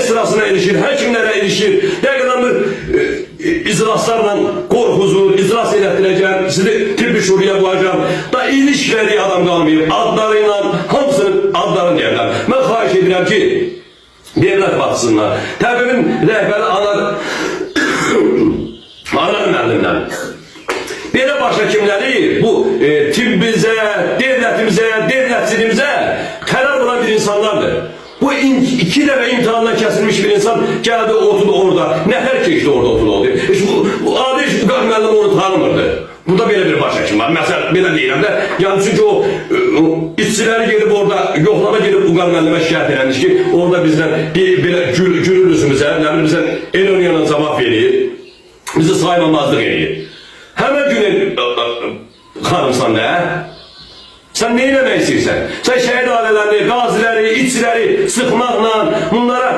sırasına erişir, həkimlərə erişir. Dəqiqdən bir iclaslarla qorxuzur, iclas elətdirəcəm, sizi tibbi şuraya qoyacağım. Da ilişkiləri adam qalmayıb, adlarıyla, hamısının adlarını deyirlər. Mən xahiş edirəm ki, devlet baksınlar. Təbimin rəhbəri Anar müəllimdən. Belə baş həkimləri bu tibbimizə, devlətimizə, devlətçiliyimizə qərar bulan bir insanlardır. Bu 2 dəfə imtihandan kəsilmiş bir insan gəldi, oturdu orada. Nəfər keçdi orada oturdu. Bu adi Uqar müəllim onu tanımırdı. Burada belə bir baş həkim var. Məsələn, belə deyirəm də. Yəni çünki o işçiləri gelib orada, yoxlama gelib Uqar müəllimə şikayət edilmiş ki, orada bizdən belə gülür üzümüzə, nə bilim bizdən ironiyanla cavab verir, bizi saymamazlıq edir. Həmən gün xanımsan da, sen neyi demək istəyirsən? Sen şəhid ailələrini, qaziləri, işçiləri sıxmaqla, bunlara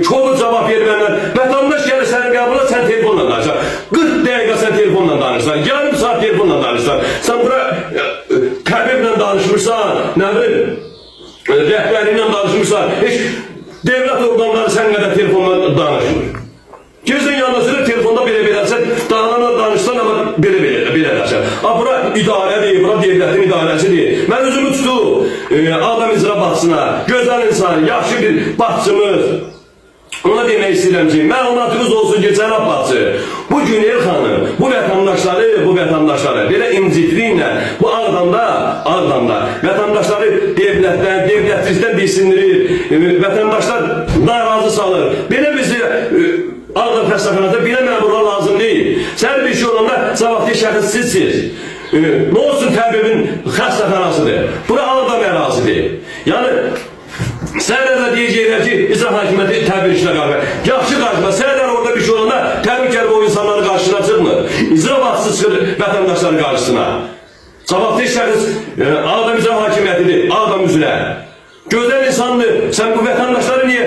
kolu cavab verməklə, vətəndaş gəlir sənin qəbula, sən telefonla danışsan. 40 dəqiqə sən telefonla danışsan, yarım saat telefonla danışsan. Sən bura təbiblə danışmırsan, nə bilim, rəhbərliklə danışmırsan, heç devlet orqanları sən qədər telefonla danışmır. Gezin yanlasını telefonda belə-beləsən, dağlarla danışsan ama belə-beləsən. Bura idarədir, bura devlətin idarəsidir. Mən özümü tutu, adam icra baxsına, gözəl insan, yaxşı bir baxçımız. Ona demək istəyirəm ki, məlumatınız olsun ki, cənab baxçı, bu Günel xanım, bu vətəndaşları belə imcikliklə, bu Ağdamda vətəndaşları devlətdən, devlətçilikdən diksindirir, vətəndaşlar narazı salır. Belə bizi Ağdam xəstəxanada belə məmurlar lazım deyil. Sən bir şey olanda cavabdeh şəxs sizsiniz. Ne olsun təbibin xəstəxanasıdır. Bura Ağdam ərazisidir. Yəni sənədə deyəcəklər ki, icra hakimiyyəti təbir işinə qalır. Yaxşı qarşıma, sənədə orada bir şey olanda təbir gəlib o insanların qarşısına çıxmır. İcra baxsız çıxır vətəndaşların qarşısına. Cavabdeh şəxs Ağdam icra hakimiyyətidir, Ağdam üzrə. Gözəl insandır. Sen bu vətəndaşları niye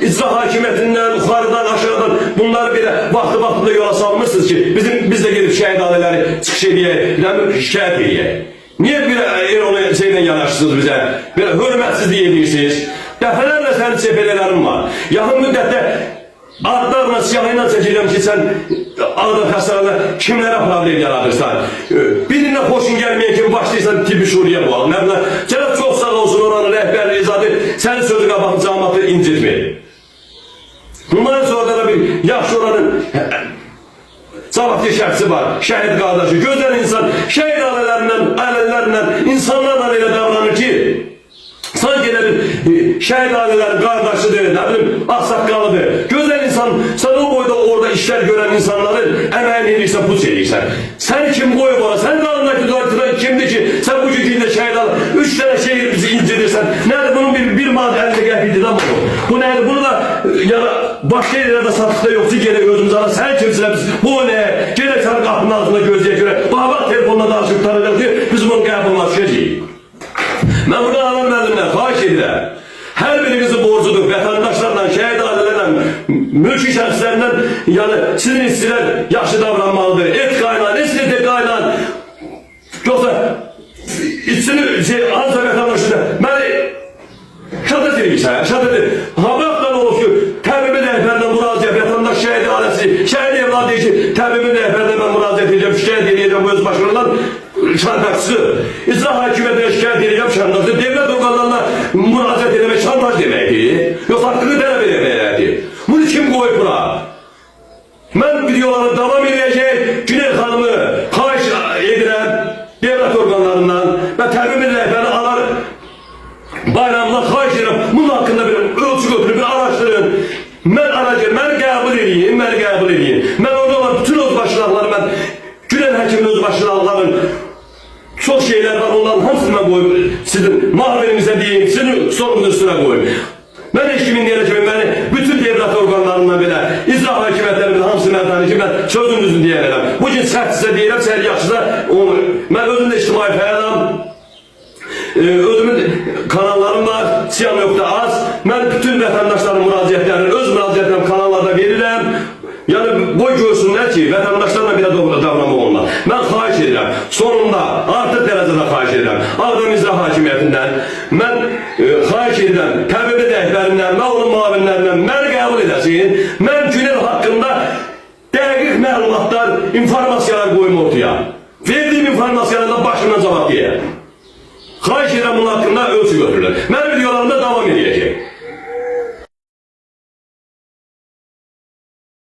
icra hakimiyyətindən, yuxarıdan, aşağıdan bunları belə vaxtı-vaxtında yola salmışsınız ki, biz de gelip şəhid ailələri çıxış edəyək, şikayət edəyək. Niye bir onu şeyle yanaşırsınız bize? Böyle hürmetsizliği edirsiniz. Dəfələrlə sənin çepelələrin var. Yaxın müddətdə adlarla, siyahıyla çəkirəm ki, sən Ağdam xəstələrlə kimlərə problem yaradırsan. Birine xoşun gəlməyən kimi başlayırsan tibbi şuriyə bu. Cənab çox sağ olsun oranın rəhbərli izadı, sənin sözü qabaqın cəmatı incitmir. Bundan sonra da bir yaxşı oranın cavabdeh şəxsi var, şəhid qardaşı, gözəl insan, şəhid ailələrlə, insanlarla elə davranır ki, sanki elə bir şəhid ailələrin qardaşıdır, nə bilim, ağsaqqalıdır. Gözəl insan, sən o boyda orada işlər görən insanların əməyini edirsən, puç edirsən. Sən kim qoyub ona? Sən qalındakı duaytıran kimdir ki, sən bu gücündə şəhid alır, 3 tane şehir bizi incidirsən. Nədir bunun bir madde 50 qəpikdir lan bunu? Bu nədir? Bunu da başqa yerlərdə satışda yoxsa gerək özümüz ala. Sən kimsinə biz? Bu nə? Gerək sənin qapının altında gözləyə görə. Bax, telefonla danışıb tanıyacaq ki, biz bunun qəbuluna düşəcəyik. Mən burada Anar müəllimdən xahiş edirəm. Hər birinizin borcudur, vətəndaşlarla, şəhid ailələrlə, mülki şəxslərlə, yəni sizin işçilər yaxşı davranmalıdır. Etika ilə, estetika ilə. Yoxsa işçini, hansı vətəndaşlar, məni şadet edirsən, şadet edir. Habaqdan olur ki, təbimin rəhbərdən müraciət, vətəndaş şəhid ailəsi, şəhid evladı deyir ki, təbimin rəhbərdən mən müraciət edeceğim, şikayət edeceğim bu öz başlarından. Şantajçı, icra hakimiyyətinə şikayət edeceğim şantajçı, devlet organlarına müraciət etmək şantaj deməkdir. Yox, haqqını tələb etməkdir. Bunu kim qoyub bura? Mən videoları davam edəcək, Günel xanımı xahiş edirəm devlet organlarından və təbimin rəhbərini alar bayramdan xahiş edirəm. Bunun haqqında bir ölçü götürün, bir araşdırın. Mən qəbul edeyim, Mən orada olan bütün öz başlıqları, mən Günel həkimin öz başlıqların çok şeyler var, onların hamısını ben koyayım. Sizin mahverimizə deyim, sizin sorunun üstüne koyayım. Ben hiç kimin diyeceğim, beni bütün devlet organlarından belə, icra hakimiyyətlərimizin hamısını mən tanıyım ki, ben sözünüzün deyərəm. Bugün səhv sizə deyirəm, səhv yaxşısa onu. Ben özüm de ictimai fəaliyyəm. Özümün kanallarım var, siyam yokta az. Ben bütün vətəndaşların müraciətlərini, öz müraciətlərim kanallarda verirəm. Yani boy görsünlər ki, vətəndaşlarla bir davranma olmaz. Mən xahiş edirəm, sonunda artıq dərəcədə xahiş edirəm. Ağdam icra hakimiyyətindən mən xahiş edirəm. müəllimlərindən, KBB rəhbərindən və onun müavinlərindən məni qəbul edəsin. Mən Günel haqqında dəqiq məlumatlar, informasiyalar qoyum ortaya. Verdiğim informasiyalarla başımdan cavab deyək. Xahiş edirəm bunun haqqında ölçü götürülür. Mənim videolarımda